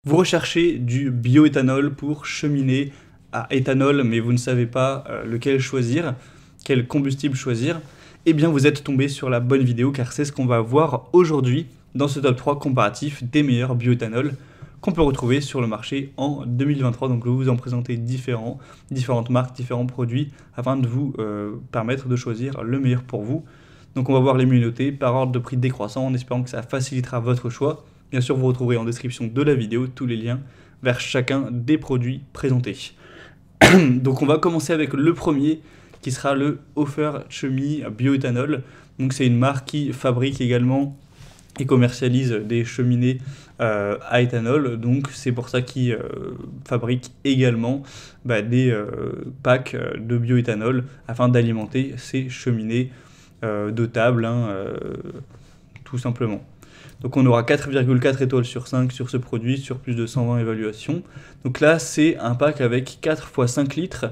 Vous recherchez du bioéthanol pour cheminer à éthanol, mais vous ne savez pas lequel choisir, quel combustible choisir, eh bien vous êtes tombé sur la bonne vidéo car c'est ce qu'on va voir aujourd'hui dans ce top 3 comparatif des meilleurs bioéthanols qu'on peut retrouver sur le marché en 2023. Donc je vais vous en présenter différentes marques, différents produits afin de vous permettre de choisir le meilleur pour vous. Donc on va voir les mieux notés par ordre de prix décroissant en espérant que ça facilitera votre choix. Bien sûr, vous retrouverez en description de la vidéo tous les liens vers chacun des produits présentés. Donc on va commencer avec le premier qui sera le Hofer Chemie Bioéthanol. Donc c'est une marque qui fabrique également et commercialise des cheminées à éthanol. Donc c'est pour ça qu'ils fabriquent également des packs de bioéthanol afin d'alimenter ces cheminées de table, tout simplement. Donc on aura 4,4 étoiles sur 5 sur ce produit, sur plus de 120 évaluations. Donc là, c'est un pack avec 4 x 5 litres,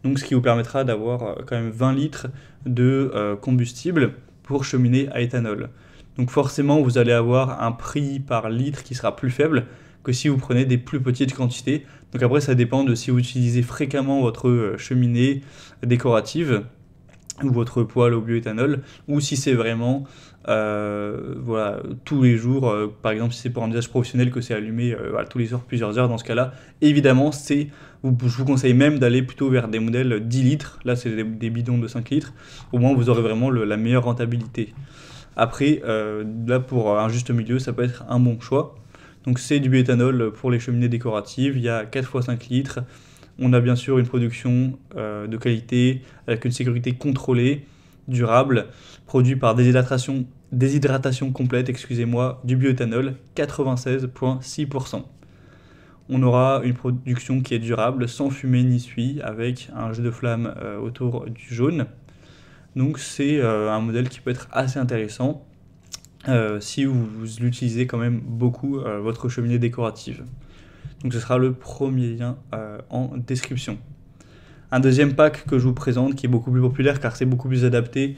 donc ce qui vous permettra d'avoir quand même 20 litres de combustible pour cheminer à éthanol. Donc forcément, vous allez avoir un prix par litre qui sera plus faible que si vous prenez des plus petites quantités. Donc après, ça dépend de si vous utilisez fréquemment votre cheminée décorative ou votre poêle au bioéthanol, ou si c'est vraiment voilà, tous les jours, par exemple si c'est pour un usage professionnel que c'est allumé voilà, tous les jours, plusieurs heures, dans ce cas-là, évidemment, je vous conseille même d'aller plutôt vers des modèles 10 litres, là c'est des bidons de 5 litres, au moins vous aurez vraiment la meilleure rentabilité. Après, là pour un juste milieu, ça peut être un bon choix. Donc c'est du bioéthanol pour les cheminées décoratives, il y a 4 x 5 litres, on a bien sûr une production de qualité, avec une sécurité contrôlée, durable, produit par déshydratation complète, du bioéthanol, 96,6%. On aura une production qui est durable, sans fumée ni suie, avec un jet de flamme autour du jaune. Donc c'est un modèle qui peut être assez intéressant si vous l'utilisez quand même beaucoup, votre cheminée décorative. Donc ce sera le premier lien en description. Un deuxième pack que je vous présente qui est beaucoup plus populaire car c'est beaucoup plus adapté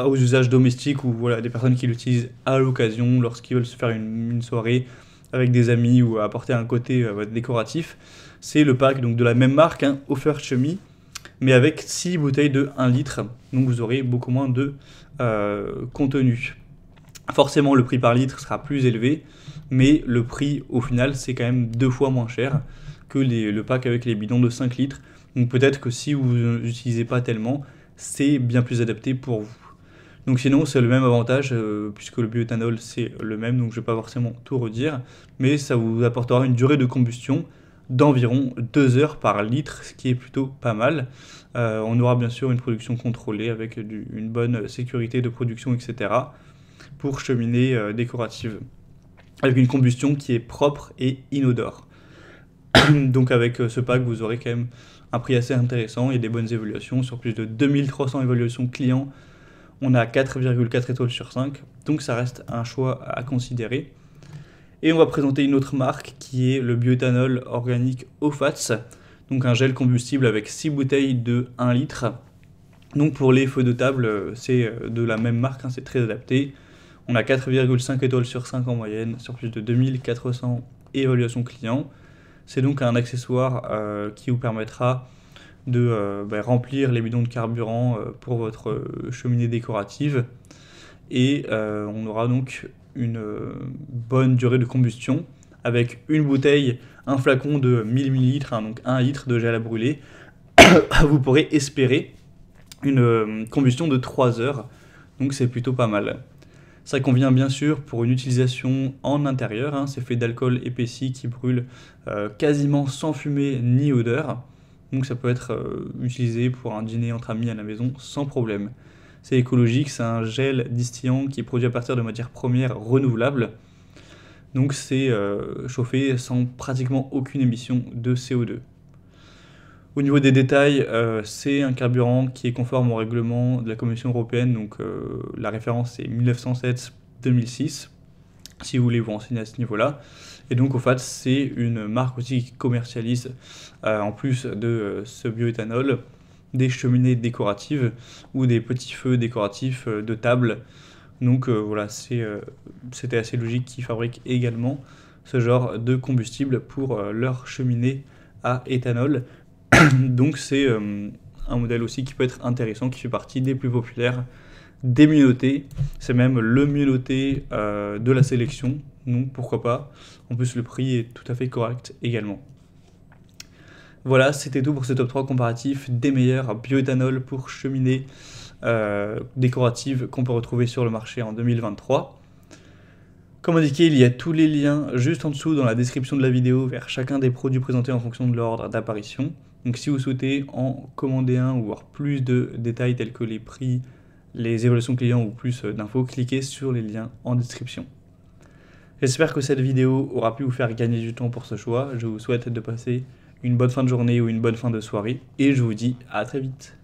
aux usages domestiques ou voilà, des personnes qui l'utilisent à l'occasion lorsqu'ils veulent se faire une soirée avec des amis ou apporter un côté décoratif. C'est le pack donc, de la même marque, Hofer Chemie, mais avec 6 bouteilles de 1 litre. Donc vous aurez beaucoup moins de contenu. Forcément, le prix par litre sera plus élevé, mais le prix au final, c'est quand même 2 fois moins cher que le pack avec les bidons de 5 litres. Donc peut-être que si vous n'utilisez pas tellement, c'est bien plus adapté pour vous. Donc sinon, c'est le même avantage, puisque le bioéthanol, c'est le même, donc je ne vais pas forcément tout redire, mais ça vous apportera une durée de combustion d'environ 2 heures par litre, ce qui est plutôt pas mal. On aura bien sûr une production contrôlée avec une bonne sécurité de production, etc. pour cheminée décorative, avec une combustion qui est propre et inodore. Donc avec ce pack, vous aurez quand même un prix assez intéressant et des bonnes évaluations. Sur plus de 2300 évaluations clients, on a 4,4 étoiles sur 5, donc ça reste un choix à considérer. Et on va présenter une autre marque qui est le bioéthanol organique Ofats, donc un gel combustible avec 6 bouteilles de 1 litre. Donc pour les feux de table, c'est de la même marque, c'est très adapté. On a 4,5 étoiles sur 5 en moyenne, sur plus de 2400 évaluations clients. C'est donc un accessoire qui vous permettra de remplir les bidons de carburant pour votre cheminée décorative. Et on aura donc une bonne durée de combustion avec une bouteille, un flacon de 1000 ml, donc 1 litre de gel à brûler. Vous pourrez espérer une combustion de 3 heures, donc c'est plutôt pas mal. Ça convient bien sûr pour une utilisation en intérieur, c'est fait d'alcool épaissi qui brûle quasiment sans fumée ni odeur, donc ça peut être utilisé pour un dîner entre amis à la maison sans problème. C'est écologique, c'est un gel distillant qui est produit à partir de matières premières renouvelables, donc c'est chauffé sans pratiquement aucune émission de CO2. Au niveau des détails, c'est un carburant qui est conforme au règlement de la Commission européenne, donc la référence c'est 1907-2006, si vous voulez vous renseigner à ce niveau-là. Et donc Ofats, c'est une marque aussi qui commercialise, en plus de ce bioéthanol, des cheminées décoratives ou des petits feux décoratifs de table. Donc voilà, c'était assez logique qu'ils fabriquent également ce genre de combustible pour leur cheminée à éthanol. Donc c'est un modèle aussi qui peut être intéressant, qui fait partie des plus populaires des mieux notés. C'est même le mieux noté de la sélection, donc pourquoi pas. En plus le prix est tout à fait correct également. Voilà, c'était tout pour ce top 3 comparatif des meilleurs bioéthanol pour cheminées décoratives qu'on peut retrouver sur le marché en 2023. Comme indiqué, il y a tous les liens juste en dessous dans la description de la vidéo vers chacun des produits présentés en fonction de l'ordre d'apparition. Donc si vous souhaitez en commander un ou voir plus de détails tels que les prix, les évaluations clients ou plus d'infos, cliquez sur les liens en description. J'espère que cette vidéo aura pu vous faire gagner du temps pour ce choix. Je vous souhaite de passer une bonne fin de journée ou une bonne fin de soirée et je vous dis à très vite.